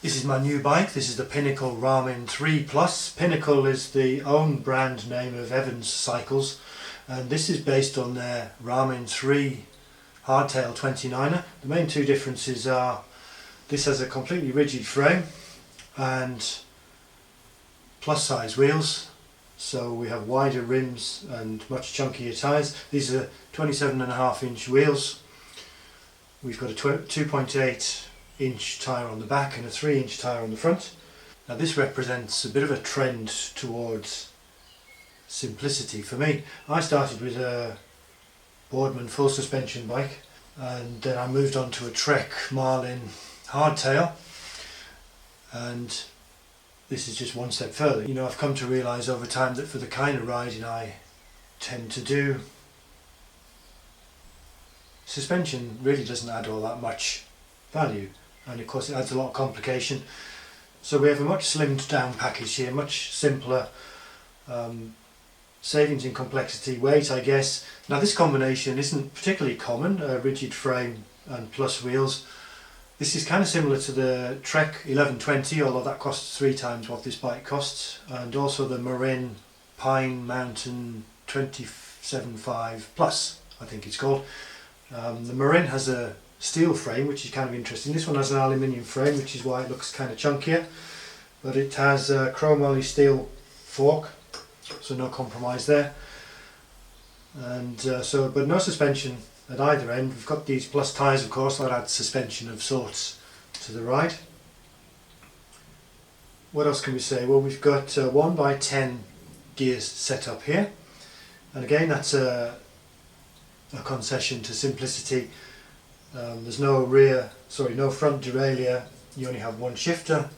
This is my new bike. This is the Pinnacle Ramin 3 Plus. Pinnacle is the own brand name of Evans Cycles, and this is based on their Ramin 3 hardtail 29er. The main two differences are this has a completely rigid frame and plus size wheels, so we have wider rims and much chunkier tyres. These are 27.5-inch wheels. We've got a 2.8-inch tyre on the back and a 3-inch tyre on the front. Now this represents a bit of a trend towards simplicity for me. I started with a Boardman full suspension bike, and then I moved on to a Trek Marlin hardtail, and this is just one step further. You know, I've come to realise over time that for the kind of riding I tend to do, suspension really doesn't add all that much value, and of course it adds a lot of complication. So we have a much slimmed down package here, much simpler, savings in complexity, weight I guess. Now this combination isn't particularly common, a rigid frame and plus wheels. This is kind of similar to the Trek 1120, although that costs 3 times what this bike costs, and also the Marin Pine Mountain 27.5 Plus, I think it's called. The Marin has a steel frame, which is kind of interesting. This one has an aluminium frame, which is why it looks kind of chunkier, but it has a chromoly steel fork, so no compromise there. And but no suspension at either end. We've got these plus tyres, of course, that add suspension of sorts to the ride. What else can we say? Well, we've got 1x10 gears set up here, and again that's a concession to simplicity. There's no front derailleur. You only have one shifter,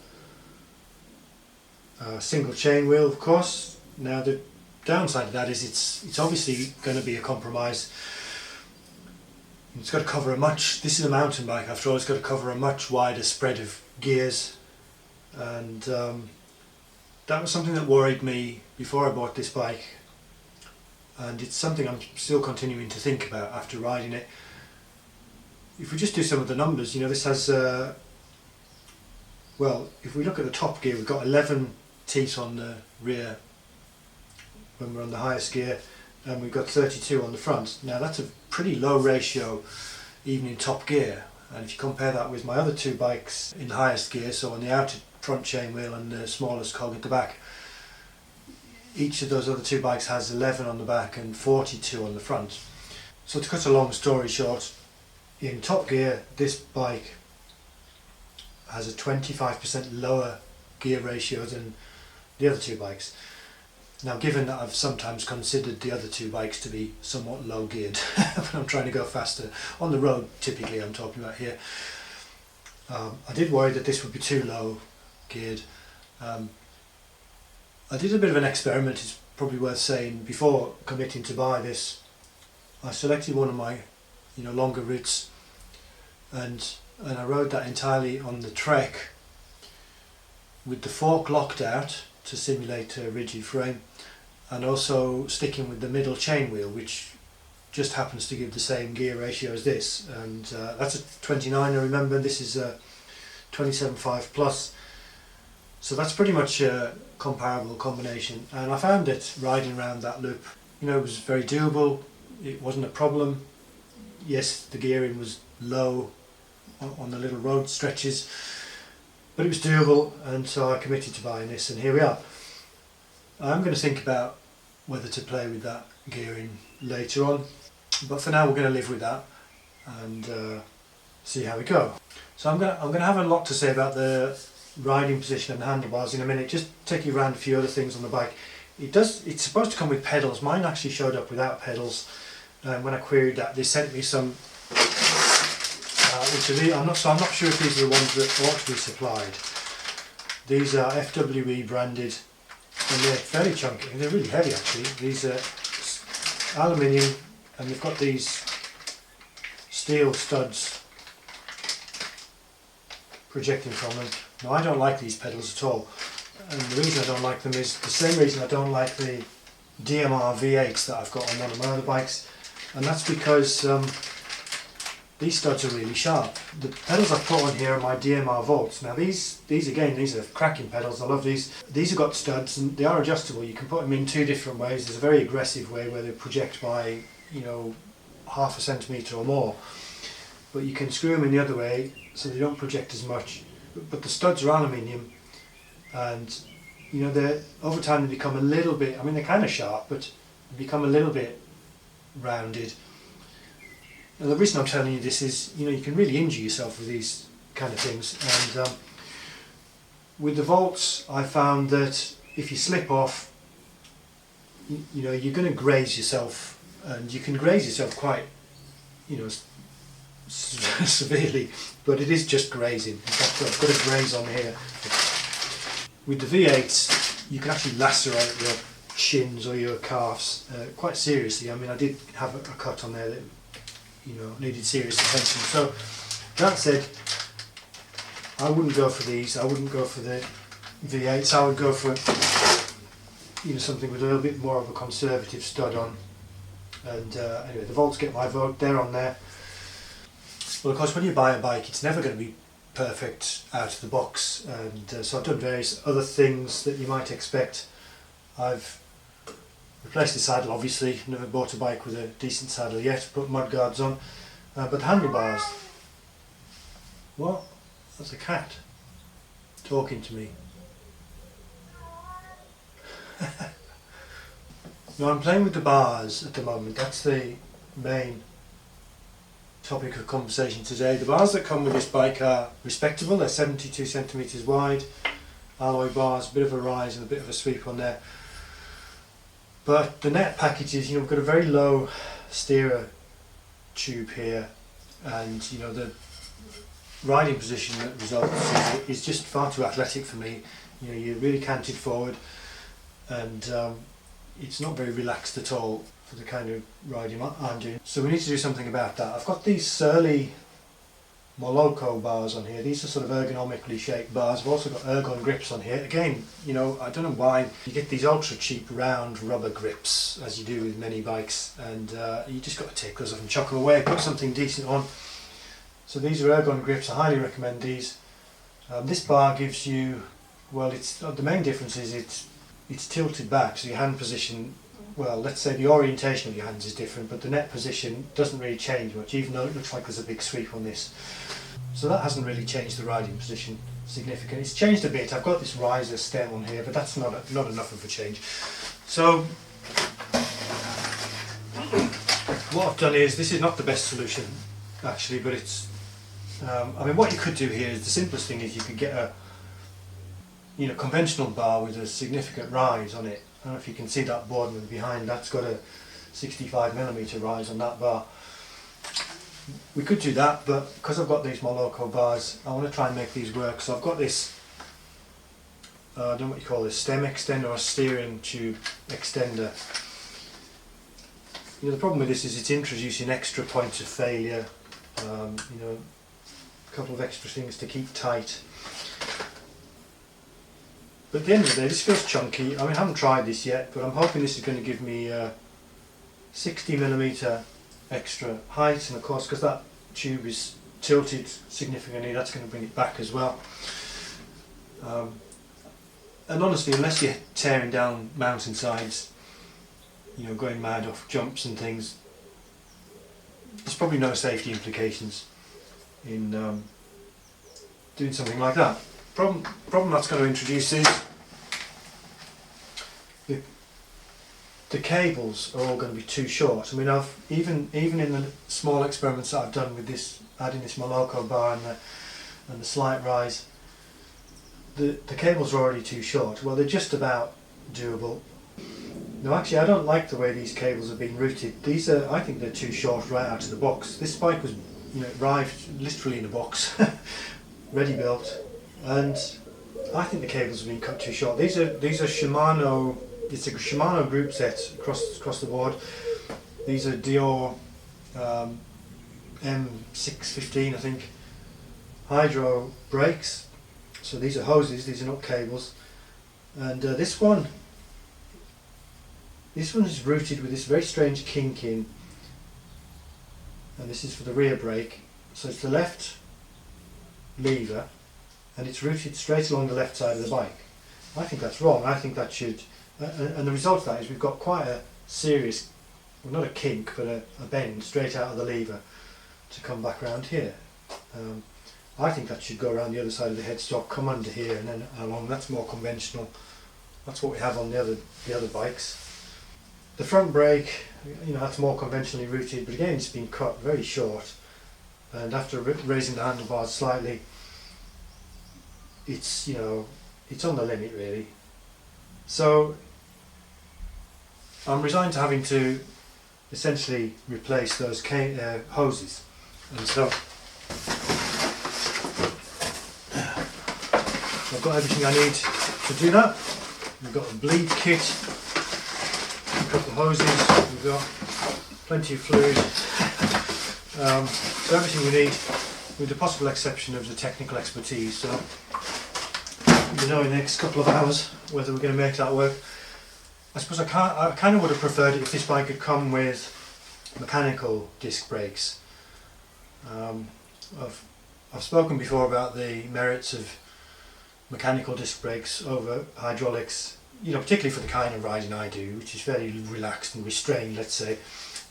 single chain wheel, of course. Now the downside of that is it's obviously going to be a compromise. It's got to cover this is a mountain bike after all, it's got to cover a much wider spread of gears, and that was something that worried me before I bought this bike, and it's something I'm still continuing to think about after riding it. If we just do some of the numbers, you know, this has, well, if we look at the top gear, we've got 11 teeth on the rear when we're on the highest gear, and we've got 32 on the front. Now that's a pretty low ratio even in top gear, and if you compare that with my other two bikes in the highest gear, so on the outer front chain wheel and the smallest cog at the back, each of those other two bikes has 11 on the back and 42 on the front. So to cut a long story short, in top gear this bike has a 25% lower gear ratio than the other two bikes. Now, given that I've sometimes considered the other two bikes to be somewhat low geared when I'm trying to go faster on the road, typically I'm talking about here, I did worry that this would be too low geared. I did a bit of an experiment, it's probably worth saying. Before committing to buy this, I selected one of my longer routes, and I rode that entirely on the Trek with the fork locked out to simulate a rigid frame, and also sticking with the middle chain wheel, which just happens to give the same gear ratio as this, and that's a 29er, remember, this is a 27.5 Plus, so that's pretty much a comparable combination, and I found it riding around that loop, it was very doable. It wasn't a problem. Yes, the gearing was low on the little road stretches, but it was doable, and so I committed to buying this, and here we are. I'm going to think about whether to play with that gearing later on, but for now we're going to live with that and see how we go. So I'm going to have a lot to say about the riding position and handlebars in a minute. Just take you around a few other things on the bike. It's supposed to come with pedals. Mine actually showed up without pedals. When I queried that, they sent me some, which are I'm not sure if these are the ones that ought to be supplied. These are FWE branded, and they're fairly chunky. They're really heavy actually. These are aluminium, and they've got these steel studs projecting from them. Now I don't like these pedals at all, and the reason I don't like them is the same reason I don't like the DMR V8s that I've got on one of my other bikes, and that's because these studs are really sharp. The pedals I've put on here are my DMR Volts. Now these are cracking pedals. I love these. These have got studs and they are adjustable. You can put them in two different ways. There's a very aggressive way where they project by, you know, half a centimetre or more. But you can screw them in the other way so they don't project as much. But the studs are aluminium, and you know, they're, over time they become a little bit, I mean they're kind of sharp, but they become a little bit rounded. And the reason I'm telling you this is, you know, you can really injure yourself with these kind of things. And with the Volts, I found that if you slip off, you know, you're going to graze yourself, and you can graze yourself quite, you know, severely, but it is just grazing. In fact, I've got a graze on here. With the V8s, you can actually lacerate your shins or your calves quite seriously. I mean, I did have a cut on there that, you know, needed serious attention. So that said, I wouldn't go for these. I wouldn't go for the V8s. I would go for, you know, something with a little bit more of a conservative stud on. And anyway, the Volts get my vote. They're on there. Well, of course, when you buy a bike, it's never going to be perfect out of the box, and so I've done various other things that you might expect. I've replaced the saddle, obviously. Never bought a bike with a decent saddle yet. Put mud guards on, but the handlebars. What? That's a cat talking to me. No, I'm playing with the bars at the moment. That's the main topic of conversation today. The bars that come with this bike are respectable. They're 72 centimetres wide, alloy bars, a bit of a rise and a bit of a sweep on there. But the net packages, you know, we've got a very low steerer tube here, and you know, the riding position that results is just far too athletic for me. You know, you're really canted forward, and it's not very relaxed at all for the kind of riding I'm doing. So we need to do something about that. I've got these Surly Moloko bars on here. These are sort of ergonomically shaped bars. I've also got Ergon grips on here. Again, you know, I don't know why you get these ultra cheap round rubber grips, as you do with many bikes, and you just got to take those off and chuck them away, put something decent on. So these are Ergon grips. I highly recommend these. This bar gives you, well, it's the main difference is it's tilted back, so your hand position, well, let's say the orientation of your hands is different, but the net position doesn't really change much, even though it looks like there's a big sweep on this. So that hasn't really changed the riding position significantly. It's changed a bit. I've got this riser stem on here, but that's not enough of a change. So what I've done is, this is not the best solution actually, but it's, I mean, what you could do here is, the simplest thing is you could get a, you know, conventional bar with a significant rise on it. I don't know if you can see that board behind, that's got a 65mm rise on that bar. We could do that, but because I've got these Moloko bars, I want to try and make these work. So I've got this, I don't know what you call this, stem extender or steering tube extender. You know, the problem with this is it's introducing extra points of failure, you know, a couple of extra things to keep tight. But at the end of the day, this feels chunky. I mean, I haven't tried this yet, but I'm hoping this is going to give me 60mm extra height, and of course, because that tube is tilted significantly, that's going to bring it back as well. And honestly, unless you're tearing down mountainsides, you know, going mad off jumps and things, there's probably no safety implications in doing something like that. Problem that's going to introduce is the cables are all going to be too short. I mean, I've even in the small experiments that I've done with this, adding this Moloko bar and the slight rise, the cables are already too short. Well, they're just about doable. No, actually, I don't like the way these cables have been routed. These are, I think they're too short right out of the box. This bike was, you know, arrived literally in a box, ready built. And I think the cables have been cut too short. These are Shimano. It's a Shimano group set across the board. These are Dior M615, I think. Hydro brakes. So these are hoses. These are not cables. And this one is routed with this very strange kink in. And this is for the rear brake. So it's the left lever and it's routed straight along the left side of the bike. I think that's wrong. I think that should, and the result of that is we've got quite a serious, well, not a kink, but a bend straight out of the lever to come back around here. I think that should go around the other side of the headstock, come under here and then along. That's more conventional. That's what we have on the other bikes. The front brake, that's more conventionally routed, but again it's been cut very short, and after raising the handlebars slightly, it's it's on the limit really. So I'm resigned to having to essentially replace those hoses, and so I've got everything I need to do that. We've got a bleed kit, a couple of hoses, we've got plenty of fluid, so everything we need, with the possible exception of the technical expertise. So in the next couple of hours whether we're going to make that work. I suppose I kind of would have preferred it if this bike had come with mechanical disc brakes. I've spoken before about the merits of mechanical disc brakes over hydraulics, particularly for the kind of riding I do, which is very relaxed and restrained, let's say.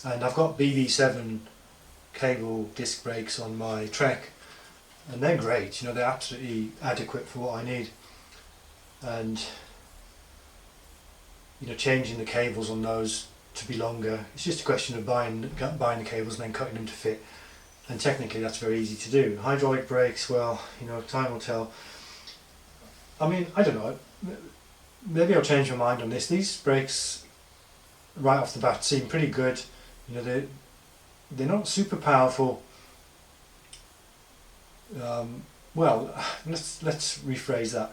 And I've got BB7 cable disc brakes on my Trek, and they're great. They're absolutely adequate for what I need. And changing the cables on those to be longer, it's just a question of buying the cables and then cutting them to fit. And technically that's very easy to do. Hydraulic brakes, well, time will tell. I mean, I don't know, maybe I'll change my mind on this. These brakes right off the bat seem pretty good. They're not super powerful. Well, let's rephrase that.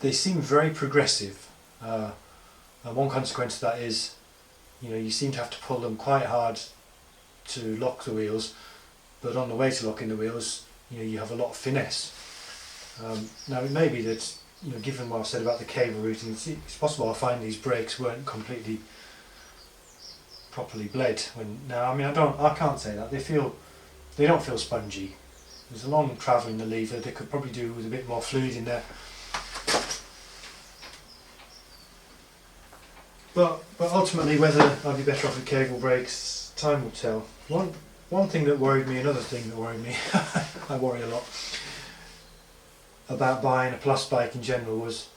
They seem very progressive, and one consequence of that is, you seem to have to pull them quite hard to lock the wheels, but on the way to locking the wheels, you have a lot of finesse. Now it may be that, given what I've said about the cable routing, it's possible I find these brakes weren't completely properly bled. I can't say that. They don't feel spongy. There's a long travel in the lever. They could probably do with a bit more fluid in there. But ultimately, whether I'd be better off with cable brakes, time will tell. One thing that worried me, another thing that worried me, I worry a lot about buying a plus bike in general was,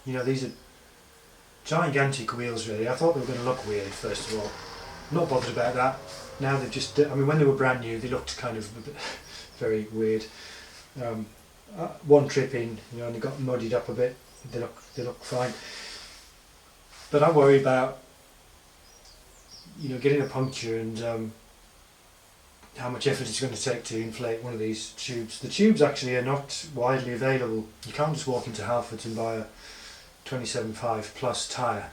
these are gigantic wheels really. I thought they were going to look weird first of all. I'm not bothered about that. Now they've just, when they were brand new they looked kind of a bit very weird. One trip in, and they got muddied up a bit. They look fine. But I worry about, getting a puncture and how much effort it's going to take to inflate one of these tubes. The tubes actually are not widely available. You can't just walk into Halfords and buy a 27.5 plus tyre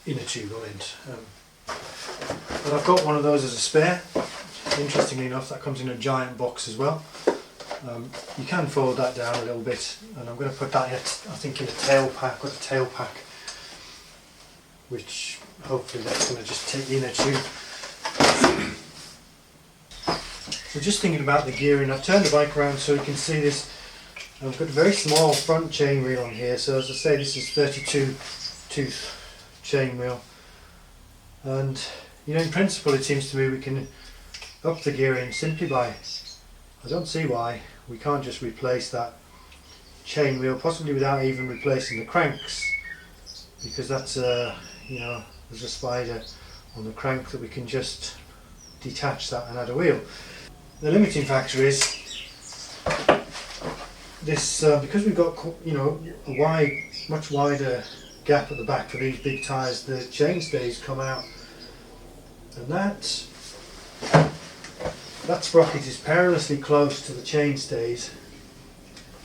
in a tube or end. But I've got one of those as a spare. Interestingly enough, that comes in a giant box as well. You can fold that down a little bit, and I'm going to put that in, I think, in a tail pack, or a tail pack, which hopefully that's going to just take the inner tube. So just thinking about the gearing, I've turned the bike around so you can see this. I've got a very small front chain wheel on here, so as I say, this is 32 tooth chain wheel, and in principle it seems to me we can up the gearing simply by, I don't see why we can't just replace that chain wheel, possibly without even replacing the cranks, because that's there's a spider on the crank that we can just detach that and add a wheel. The limiting factor is this, because we've got a much wider gap at the back for these big tyres, the chainstays come out, and that sprocket is perilously close to the chainstays,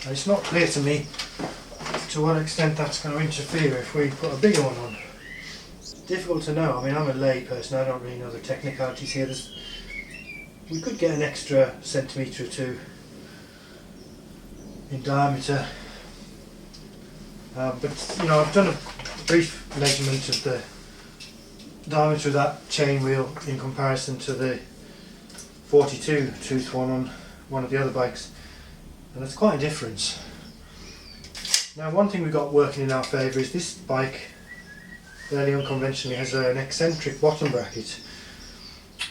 and it's not clear to me to what extent that's going to interfere if we put a bigger one on. It's difficult to know. I mean, I'm a lay person, I don't really know the technicalities here. We could get an extra centimetre or two in diameter, but I've done a brief measurement of the diameter of that chain wheel in comparison to the 42 tooth one on one of the other bikes, and that's quite a difference. Now, one thing we've got working in our favour is this bike, fairly unconventionally, has an eccentric bottom bracket,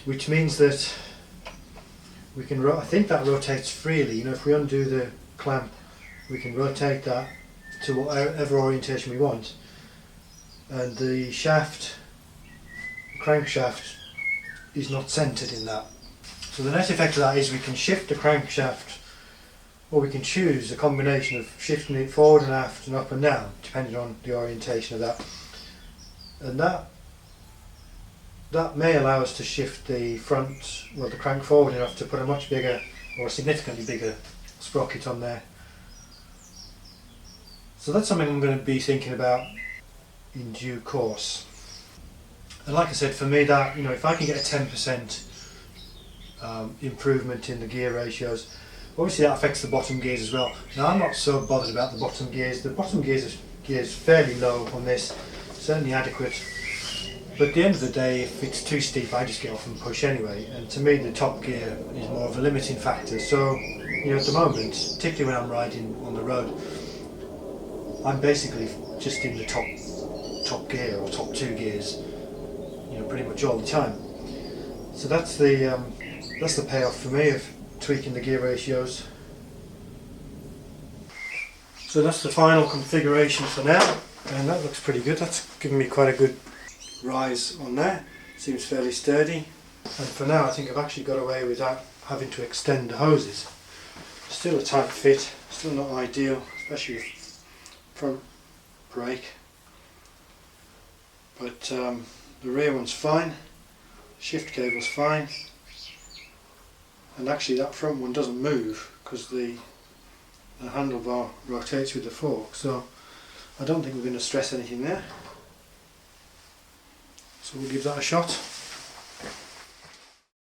which means that we can, I think that rotates freely. You know, if we undo the clamp, we can rotate that to whatever orientation we want, and the shaft, the crankshaft, is not centred in that. So the net effect of that is we can shift the crankshaft, or we can choose a combination of shifting it forward and aft and up and down, depending on the orientation of that. And that may allow us to shift the front, well, the crank forward enough to put a much bigger, or a significantly bigger sprocket on there. So that's something I'm going to be thinking about in due course. And like I said, for me, that, you know, if I can get a 10% improvement in the gear ratios, obviously that affects the bottom gears as well. Now, I'm not so bothered about the bottom gears. The bottom gears fairly low on this, certainly adequate. But at the end of the day, if it's too steep, I just get off and push anyway. And to me, the top gear is more of a limiting factor. So, you know, at the moment, particularly when I'm riding on the road, I'm basically just in the top gear or top two gears, you know, pretty much all the time. So that's the payoff for me of tweaking the gear ratios. So that's the final configuration for now, and that looks pretty good. That's given me quite a good rise on there. Seems fairly sturdy, and for now I think I've actually got away without having to extend the hoses. Still a tight fit, still not ideal, especially with front brake, but the rear one's fine, shift cable's fine, and actually that front one doesn't move because the handlebar rotates with the fork, so I don't think we're going to stress anything there. So we'll give that a shot.